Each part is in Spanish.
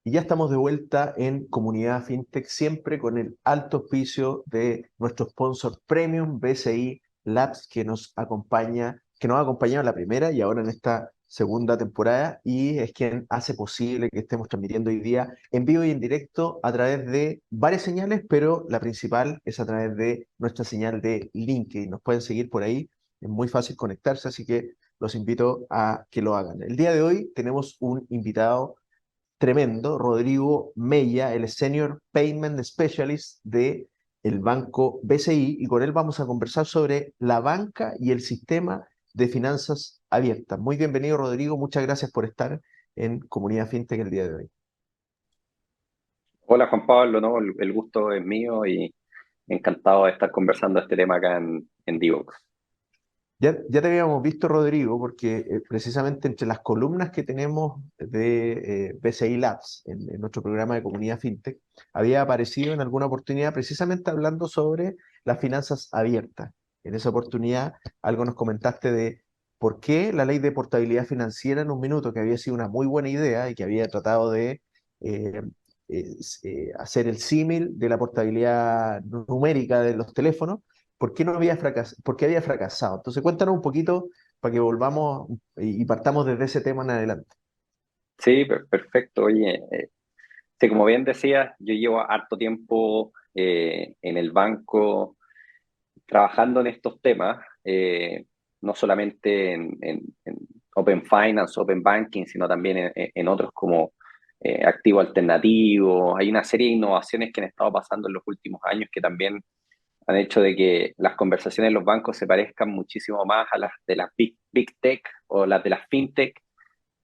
Y ya estamos de vuelta en Comunidad FinTech, siempre con el alto auspicio de nuestro sponsor premium, BCI Labs, que nos ha acompañado en la primera y ahora en esta segunda temporada, y es quien hace posible que estemos transmitiendo hoy día en vivo y en directo a través de varias señales, pero la principal es a través de nuestra señal de LinkedIn. Nos pueden seguir por ahí, es muy fácil conectarse, así que los invito a que lo hagan. El día de hoy tenemos un invitado tremendo, Rodrigo Mella, el Senior Payment Specialist de el Banco BCI, y con él vamos a conversar sobre la banca y el sistema de finanzas abiertas. Muy bienvenido, Rodrigo, muchas gracias por estar en Comunidad FinTech el día de hoy. Hola Juan Pablo, ¿no? El gusto es mío y encantado de estar conversando este tema acá en Divox. Ya te habíamos visto, Rodrigo, porque precisamente entre las columnas que tenemos de BCI Labs en nuestro programa de Comunidad FinTech, había aparecido en alguna oportunidad precisamente hablando sobre las finanzas abiertas. En esa oportunidad algo nos comentaste de por qué la ley de portabilidad financiera en un minuto, que había sido una muy buena idea y que había tratado de eh, hacer el símil de la portabilidad numérica de los teléfonos. ¿Por qué no había fracasado? ¿Por qué había fracasado? Entonces, cuéntanos un poquito para que volvamos y partamos desde ese tema en adelante. Sí, perfecto. Oye, sí, como bien decías, yo llevo harto tiempo en el banco trabajando en estos temas, no solamente en Open Finance, Open Banking, sino también en otros como activo alternativo. Hay una serie de innovaciones que han estado pasando en los últimos años que también han hecho de que las conversaciones en los bancos se parezcan muchísimo más a las de las big Tech o las de las FinTech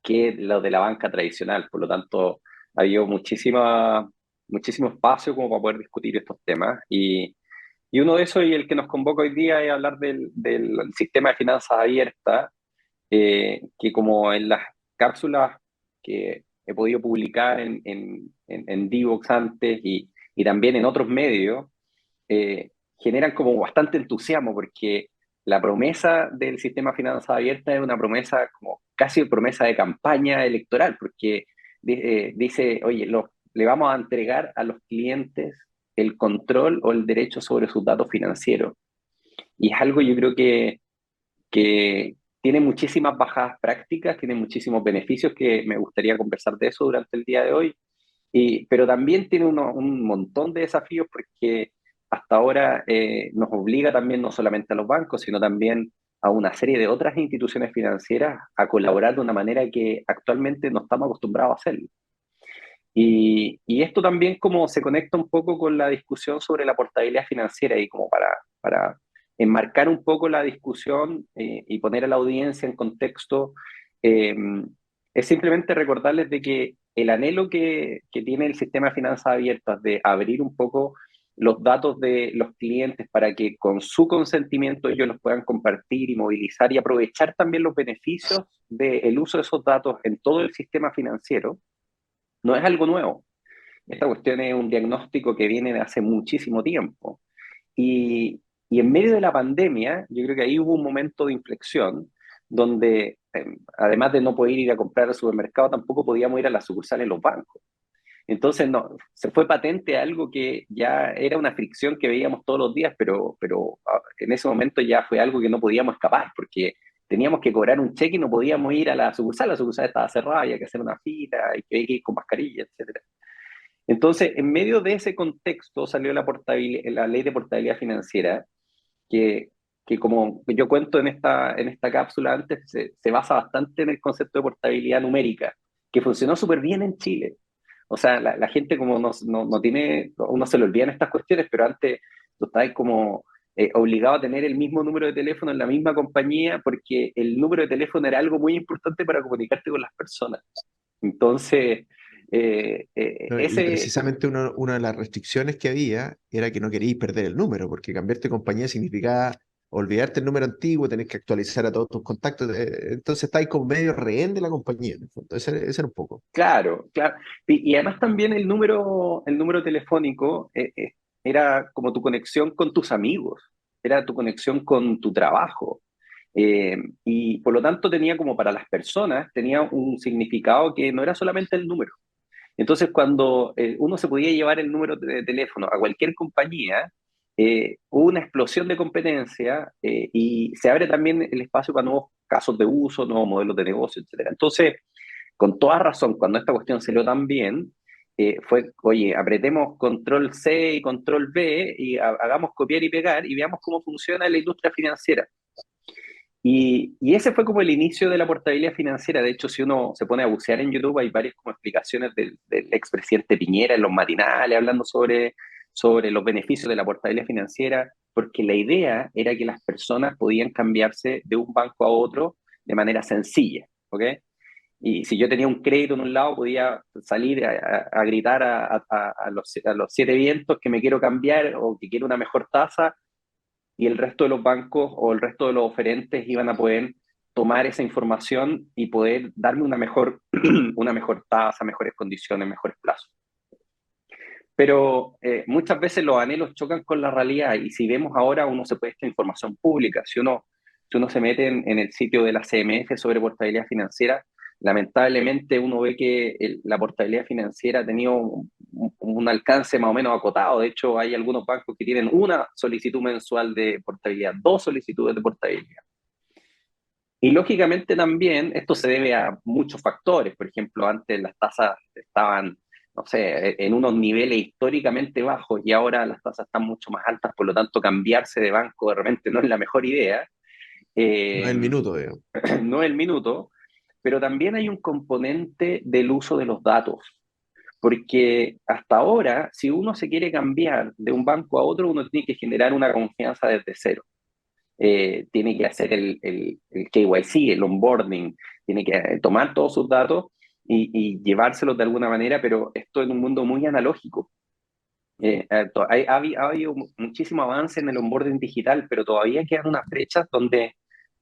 que las de la banca tradicional. Por lo tanto, ha habido muchísimo espacio como para poder discutir estos temas. Y uno de esos, y el que nos convoca hoy día, es hablar del sistema de finanzas abiertas, que como en las cápsulas que he podido publicar en Divox antes y también en otros medios, generan como bastante entusiasmo porque la promesa del sistema de finanzas abiertas es una promesa como casi promesa de campaña electoral, porque dice, oye, le vamos a entregar a los clientes el control o el derecho sobre sus datos financieros. Y es algo yo creo que tiene muchísimas bajadas prácticas, tiene muchísimos beneficios que me gustaría conversar de eso durante el día de hoy, pero también tiene un montón de desafíos porque hasta ahora nos obliga también no solamente a los bancos, sino también a una serie de otras instituciones financieras a colaborar de una manera que actualmente no estamos acostumbrados a hacerlo. Y esto también como se conecta un poco con la discusión sobre la portabilidad financiera y como para enmarcar un poco la discusión y poner a la audiencia en contexto, eh, es simplemente recordarles de que el anhelo que tiene el sistema de finanzas abiertas de abrir un poco los datos de los clientes para que con su consentimiento ellos los puedan compartir y movilizar y aprovechar también los beneficios del uso de esos datos en todo el sistema financiero, no es algo nuevo. Esta cuestión es un diagnóstico que viene de hace muchísimo tiempo. Y, y en medio de la pandemia, yo creo que ahí hubo un momento de inflexión donde, además de no poder ir a comprar al supermercado, tampoco podíamos ir a la sucursal en los bancos. Entonces, no, se fue patente algo que ya era una fricción que veíamos todos los días, pero en ese momento ya fue algo que no podíamos escapar, porque teníamos que cobrar un cheque y no podíamos ir a la sucursal estaba cerrada, había que hacer una fila, y que hay que ir con mascarilla, etcétera. Entonces, en medio de ese contexto salió la ley de portabilidad financiera, que, que como yo cuento en esta cápsula antes, se basa bastante en el concepto de portabilidad numérica, que funcionó súper bien en Chile. O sea, la gente como no tiene, uno se le olvidan estas cuestiones, pero antes tú estabas como obligado a tener el mismo número de teléfono en la misma compañía porque el número de teléfono era algo muy importante para comunicarte con las personas. Entonces, ¿No? Y precisamente una de las restricciones que había era que no queríais perder el número, porque cambiarte de compañía significaba olvidarte el número antiguo, tenés que actualizar a todos tus contactos. Entonces estáis como medio rehén de la compañía, en el fondo. Ese era un poco. claro, claro. Y además también el número telefónico era como tu conexión con tus amigos, era tu conexión con tu trabajo. Y por lo tanto tenía como para las personas, tenía un significado que no era solamente el número. Entonces cuando uno se podía llevar el número de teléfono a cualquier compañía, hubo una explosión de competencia y se abre también el espacio para nuevos casos de uso, nuevos modelos de negocio, etcétera. Entonces, con toda razón, cuando esta cuestión salió tan bien, fue, oye, apretemos control C y control V y hagamos copiar y pegar y veamos cómo funciona la industria financiera. Y ese fue como el inicio de la portabilidad financiera. De hecho, si uno se pone a bucear en YouTube, hay varias como explicaciones del expresidente Piñera en los matinales hablando sobre los beneficios de la portabilidad financiera, porque la idea era que las personas podían cambiarse de un banco a otro de manera sencilla, ¿ok? Y si yo tenía un crédito en un lado, podía salir a gritar a los siete vientos que me quiero cambiar o que quiero una mejor tasa, y el resto de los bancos o el resto de los oferentes iban a poder tomar esa información y poder darme una mejor tasa, mejores condiciones, mejores plazos. Pero muchas veces los anhelos chocan con la realidad y si vemos ahora, uno se puede esta información pública. Si uno se mete en el sitio de la CMF sobre portabilidad financiera, lamentablemente uno ve que la portabilidad financiera ha tenido un alcance más o menos acotado. De hecho, hay algunos bancos que tienen una solicitud mensual de portabilidad, dos solicitudes de portabilidad. Y lógicamente también esto se debe a muchos factores. Por ejemplo, antes las tasas estaban, no sé, en unos niveles históricamente bajos y ahora las tasas están mucho más altas, por lo tanto cambiarse de banco de repente no es la mejor idea. No es Eh, el minuto, digamos. no es el minuto, pero también hay un componente del uso de los datos. Porque hasta ahora, si uno se quiere cambiar de un banco a otro, uno tiene que generar una confianza desde cero. Tiene que hacer el KYC, el onboarding, tiene que tomar todos sus datos y llevárselos de alguna manera, pero esto en un mundo muy analógico. Ha habido muchísimo avance en el onboarding digital, pero todavía quedan unas brechas donde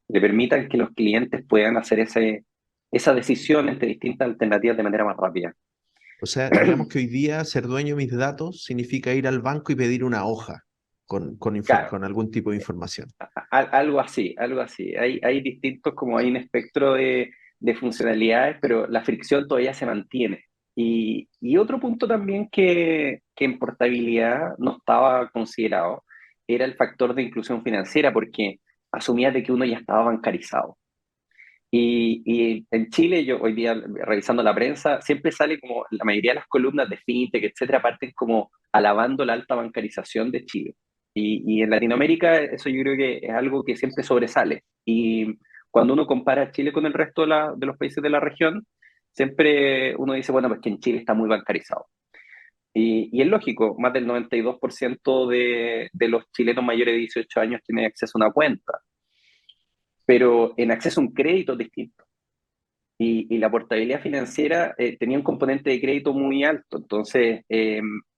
le permitan que los clientes puedan hacer esa decisión entre distintas alternativas de manera más rápida. O sea, digamos que hoy día ser dueño de mis datos significa ir al banco y pedir una hoja Claro, con algún tipo de información. algo así, algo así. Hay distintos, como hay un espectro de funcionalidades, pero la fricción todavía se mantiene. Y otro punto también que en portabilidad no estaba considerado era el factor de inclusión financiera, porque asumía de que uno ya estaba bancarizado. Y en Chile, yo hoy día revisando la prensa, siempre sale como la mayoría de las columnas de fintech, etcétera, parten como alabando la alta bancarización de Chile. Y en Latinoamérica eso yo creo que es algo que siempre sobresale. Y cuando uno compara Chile con el resto de los países de la región, siempre uno dice, bueno, pues que en Chile está muy bancarizado. Y es lógico, más del 92% de los chilenos mayores de 18 años tienen acceso a una cuenta, pero en acceso a un crédito es distinto. Y la portabilidad financiera tenía un componente de crédito muy alto. Entonces,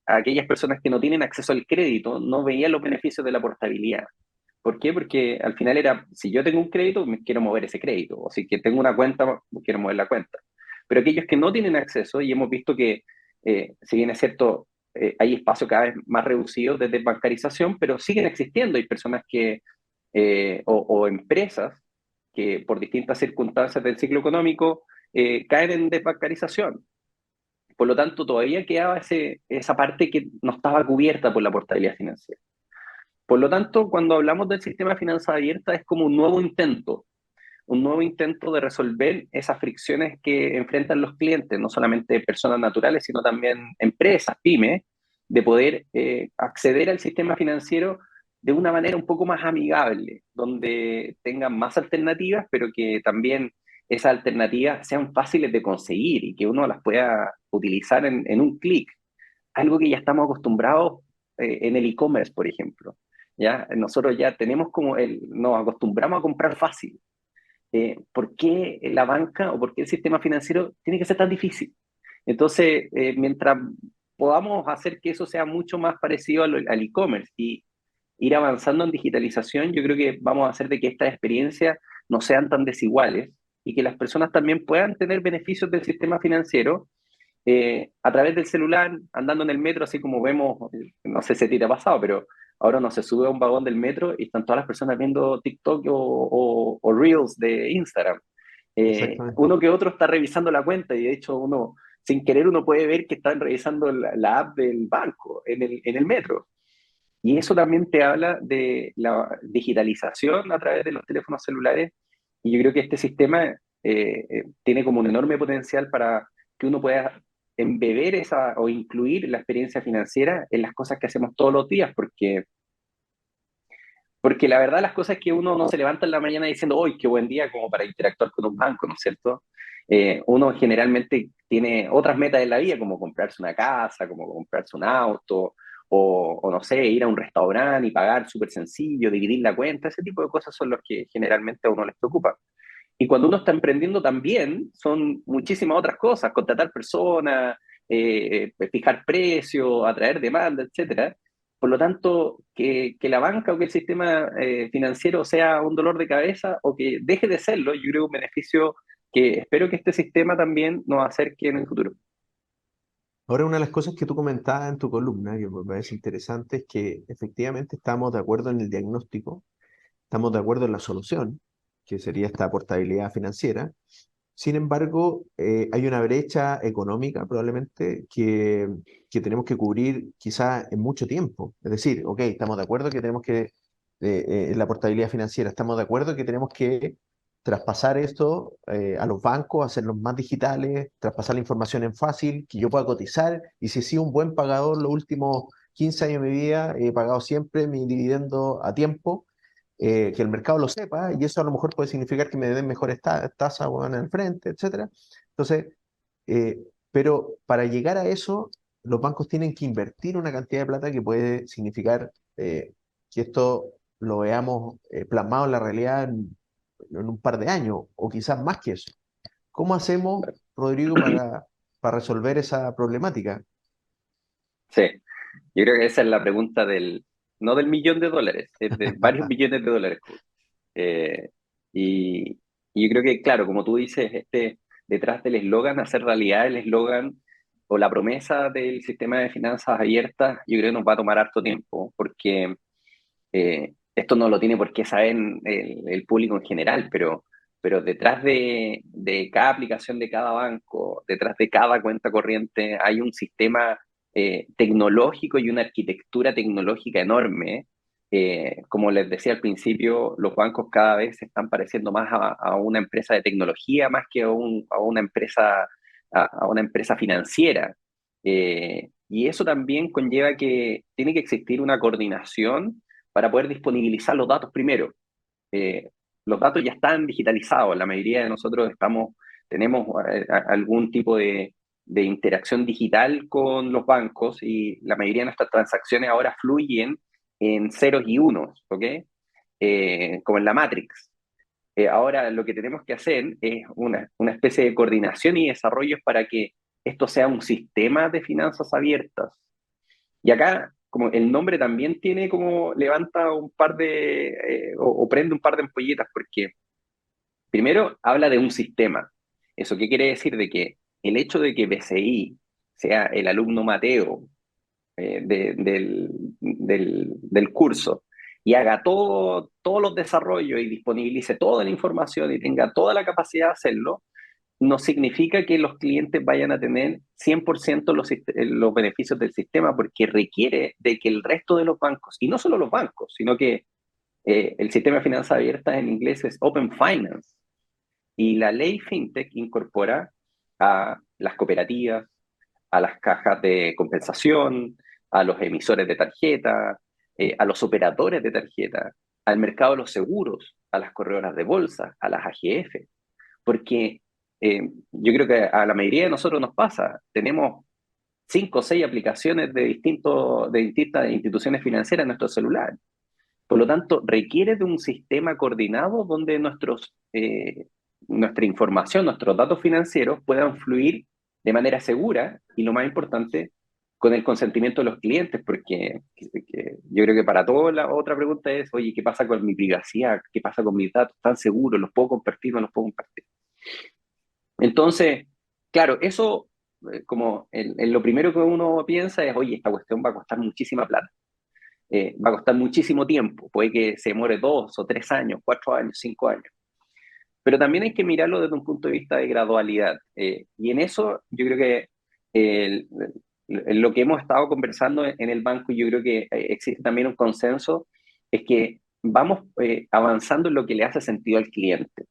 aquellas personas que no tienen acceso al crédito no veían los beneficios de la portabilidad. ¿Por qué? Porque al final era, si yo tengo un crédito, me quiero mover ese crédito. O si que tengo una cuenta, quiero mover la cuenta. Pero aquellos que no tienen acceso, y hemos visto que, si bien es cierto, hay espacios cada vez más reducidos de desbancarización, pero siguen existiendo. Hay personas o empresas que por distintas circunstancias del ciclo económico caen en desbancarización. Por lo tanto, todavía quedaba esa parte que no estaba cubierta por la portabilidad financiera. Por lo tanto, cuando hablamos del sistema de finanzas abiertas es como un nuevo intento de resolver esas fricciones que enfrentan los clientes, no solamente personas naturales, sino también empresas, pymes, de poder acceder al sistema financiero de una manera un poco más amigable, donde tengan más alternativas, pero que también esas alternativas sean fáciles de conseguir y que uno las pueda utilizar en un clic. Algo que ya estamos acostumbrados en el e-commerce, por ejemplo. ¿Ya? Nosotros ya tenemos nos acostumbramos a comprar fácil. ¿Por qué la banca o por qué el sistema financiero tiene que ser tan difícil? Entonces, mientras podamos hacer que eso sea mucho más parecido al e-commerce y ir avanzando en digitalización, yo creo que vamos a hacer de que estas experiencias no sean tan desiguales y que las personas también puedan tener beneficios del sistema financiero a través del celular, andando en el metro, así como vemos, no sé si a ti te ha pasado, pero ahora no se sube a un vagón del metro y están todas las personas viendo TikTok o Reels de Instagram. Exactamente. Uno que otro está revisando la cuenta y de hecho uno, sin querer, uno puede ver que están revisando la app del banco en el metro. Y eso también te habla de la digitalización a través de los teléfonos celulares. Y yo creo que este sistema tiene como un enorme potencial para que uno pueda embeber esa o incluir la experiencia financiera en las cosas que hacemos todos los días, porque la verdad las cosas que uno no se levanta en la mañana diciendo, hoy qué buen día como para interactuar con un banco, ¿no es cierto? Uno generalmente tiene otras metas en la vida, como comprarse una casa, como comprarse un auto, o no sé, ir a un restaurante y pagar súper sencillo, dividir la cuenta, ese tipo de cosas son los que generalmente a uno les preocupa. Y cuando uno está emprendiendo también, son muchísimas otras cosas, contratar personas, fijar precios, atraer demanda, etcétera. Por lo tanto, que la banca o que el sistema financiero sea un dolor de cabeza o que deje de serlo, yo creo que es un beneficio que espero que este sistema también nos acerque en el futuro. Ahora, una de las cosas que tú comentabas en tu columna, que me parece interesante, es que efectivamente estamos de acuerdo en el diagnóstico, estamos de acuerdo en la solución, que sería esta portabilidad financiera. Sin embargo, hay una brecha económica probablemente que tenemos que cubrir quizá en mucho tiempo. Es decir, ok, estamos de acuerdo que tenemos que, en la portabilidad financiera, estamos de acuerdo que tenemos que traspasar esto a los bancos, hacerlos más digitales, traspasar la información en fácil, que yo pueda cotizar y si he sido un buen pagador los últimos 15 años de mi vida, he pagado siempre mi dividendo a tiempo, que el mercado lo sepa y eso a lo mejor puede significar que me den mejores tasas bueno, en el frente, etcétera. Entonces, eh, pero para llegar a eso, los bancos tienen que invertir una cantidad de plata que puede significar que esto lo veamos plasmado en la realidad en un par de años o quizás más que eso. ¿Cómo hacemos, Rodrigo, para resolver esa problemática? Sí, yo creo que esa es la pregunta no del millón de dólares, es de varios millones de dólares. Eh, y, y yo creo que, claro, como tú dices, detrás del eslogan, hacer realidad el eslogan o la promesa del sistema de finanzas abiertas, yo creo que nos va a tomar harto tiempo, porque esto no lo tiene por qué saber el público en general, pero detrás de cada aplicación de cada banco, detrás de cada cuenta corriente, hay un sistema tecnológico y una arquitectura tecnológica enorme. Como les decía al principio, los bancos cada vez se están pareciendo más a una empresa de tecnología más que a una empresa financiera. Y eso también conlleva que tiene que existir una coordinación para poder disponibilizar los datos primero. Eh, los datos ya están digitalizados, la mayoría de nosotros tenemos algún tipo de interacción digital con los bancos y la mayoría de nuestras transacciones ahora fluyen en ceros y unos, ¿ok? Como en la Matrix. Ahora lo que tenemos que hacer es una especie de coordinación y desarrollos para que esto sea un sistema de finanzas abiertas. Y acá, como el nombre también tiene como, levanta un par o prende un par de ampolletas, porque primero habla de un sistema. ¿Eso qué quiere decir? De que el hecho de que BCI sea el alumno Mateo del curso y haga todos los desarrollos y disponibilice toda la información y tenga toda la capacidad de hacerlo, no significa que los clientes vayan a tener 100% los beneficios del sistema, porque requiere de que el resto de los bancos, y no solo los bancos, sino que el sistema de finanzas abiertas en inglés es Open Finance, y la ley FinTech incorpora a las cooperativas, a las cajas de compensación, a los emisores de tarjeta, a los operadores de tarjeta, al mercado de los seguros, a las corredoras de bolsa, a las AGF, porque yo creo que a la mayoría de nosotros nos pasa, tenemos 5 o 6 aplicaciones de distintas instituciones financieras en nuestro celular. Por lo tanto, requiere de un sistema coordinado donde nuestra información, nuestros datos financieros puedan fluir de manera segura y, lo más importante, con el consentimiento de los clientes, porque yo creo que para todos la otra pregunta es, oye, ¿qué pasa con mi privacidad? ¿Qué pasa con mis datos? ¿Están seguros? ¿Los puedo compartir o no los puedo compartir? Entonces, claro, eso, como en lo primero que uno piensa es, oye, esta cuestión va a costar muchísima plata, va a costar muchísimo tiempo, puede que se demore 2 o 3 años, 4 años, 5 años, pero también hay que mirarlo desde un punto de vista de gradualidad, y en eso yo creo que el- lo que hemos estado conversando en el banco, y yo creo que existe también un consenso, es que vamos avanzando en lo que le hace sentido al cliente.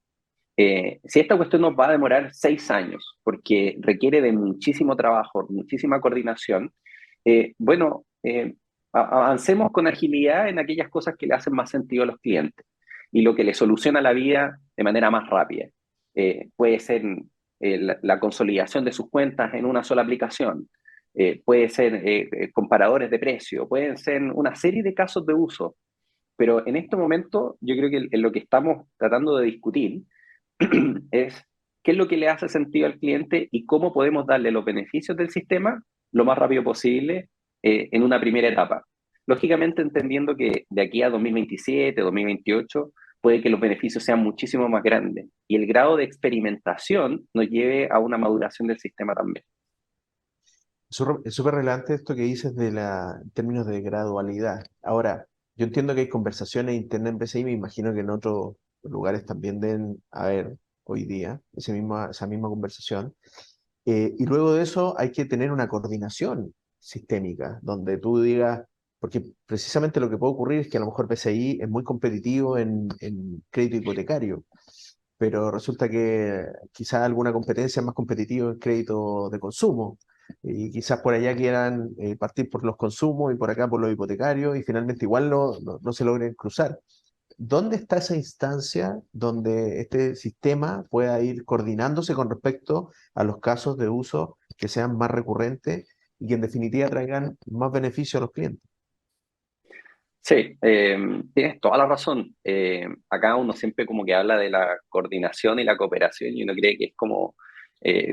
Si esta cuestión nos va a demorar 6 años, porque requiere de muchísimo trabajo, muchísima coordinación, bueno, avancemos con agilidad en aquellas cosas que le hacen más sentido a los clientes y lo que le soluciona la vida de manera más rápida. Puede ser la consolidación de sus cuentas en una sola aplicación, puede ser comparadores de precio, pueden ser una serie de casos de uso, pero en este momento yo creo que en lo que estamos tratando de discutir es qué es lo que le hace sentido al cliente y cómo podemos darle los beneficios del sistema lo más rápido posible en una primera etapa. Lógicamente entendiendo que de aquí a 2027, 2028, puede que los beneficios sean muchísimo más grandes y el grado de experimentación nos lleve a una maduración del sistema también. Es súper relevante esto que dices en términos de gradualidad. Ahora, yo entiendo que hay conversaciones internas en BCI, me imagino que en otros lugares también deben haber hoy día esa misma conversación. Y luego de eso hay que tener una coordinación sistémica, donde tú digas, porque precisamente lo que puede ocurrir es que a lo mejor BCI es muy competitivo en crédito hipotecario, pero resulta que quizás alguna competencia es más competitiva en crédito de consumo. Y quizás por allá quieran partir por los consumos y por acá por los hipotecarios y finalmente igual no se logren cruzar. ¿Dónde está esa instancia donde este sistema pueda ir coordinándose con respecto a los casos de uso que sean más recurrentes y que en definitiva traigan más beneficio a los clientes? Sí, tienes toda la razón. Acá uno siempre como que habla de la coordinación y la cooperación y uno cree que es como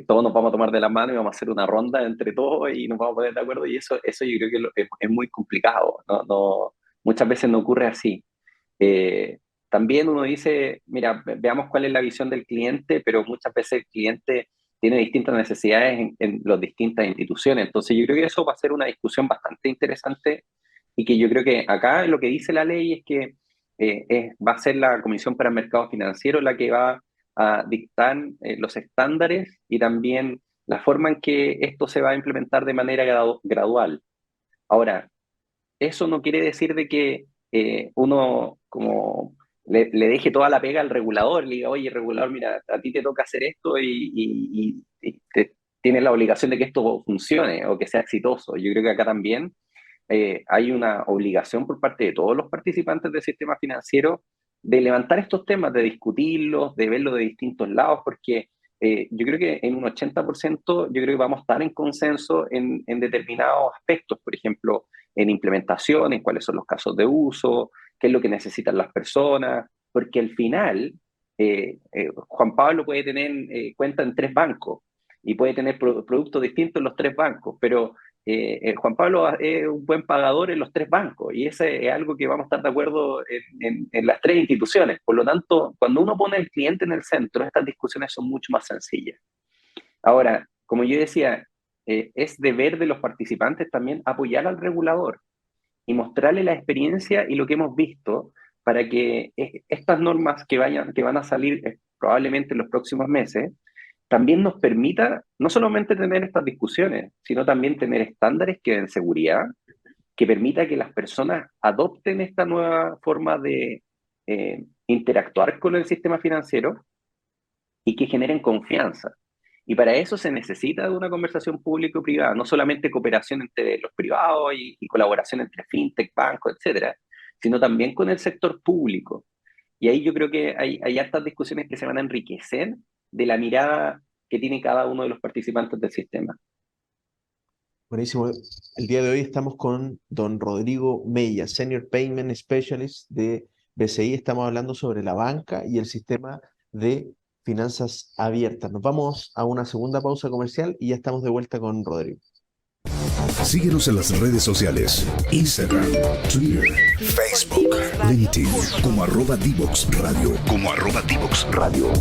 todos nos vamos a tomar de la mano y vamos a hacer una ronda entre todos y nos vamos a poner de acuerdo y eso yo creo que es muy complicado, ¿no? Muchas veces no ocurre así. También uno dice, mira, veamos cuál es la visión del cliente, pero muchas veces el cliente tiene distintas necesidades en las distintas instituciones. Entonces yo creo que eso va a ser una discusión bastante interesante y que yo creo que acá lo que dice la ley es que va a ser la Comisión para el Mercado Financiero la que va a dictar los estándares y también la forma en que esto se va a implementar de manera gradual. Ahora, eso no quiere decir de que uno como le deje toda la pega al regulador, le diga, oye, regulador, mira, a ti te toca hacer esto y tienes la obligación de que esto funcione o que sea exitoso. Yo creo que acá también hay una obligación por parte de todos los participantes del sistema financiero de levantar estos temas, de discutirlos, de verlos de distintos lados, porque yo creo que en un 80% yo creo que vamos a estar en consenso en determinados aspectos, por ejemplo, en implementación, en cuáles son los casos de uso, qué es lo que necesitan las personas, porque al final Juan Pablo puede tener cuenta en 3 bancos y puede tener productos distintos en los 3 bancos, pero Juan Pablo es un buen pagador en los 3 bancos y ese es algo que vamos a estar de acuerdo en las 3 instituciones. Por lo tanto, cuando uno pone al cliente en el centro, estas discusiones son mucho más sencillas. Ahora, como yo decía, es deber de los participantes también apoyar al regulador y mostrarle la experiencia y lo que hemos visto para que estas normas que van a salir probablemente en los próximos meses también nos permita no solamente tener estas discusiones, sino también tener estándares que den seguridad, que permita que las personas adopten esta nueva forma de interactuar con el sistema financiero y que generen confianza. Y para eso se necesita de una conversación público-privada, no solamente cooperación entre los privados y colaboración entre fintech, bancos, etcétera, sino también con el sector público. Y ahí yo creo que hay hartas discusiones que se van a enriquecer de la mirada que tiene cada uno de los participantes del sistema. Buenísimo. El día de hoy estamos con don Rodrigo Mella, Senior Payment Specialist de BCI. Estamos hablando sobre la banca y el sistema de finanzas abiertas. Nos vamos a una segunda pausa comercial y ya estamos de vuelta con Rodrigo. Síguenos en las redes sociales, Instagram, Twitter, Facebook, LinkedIn, como @Divox Radio.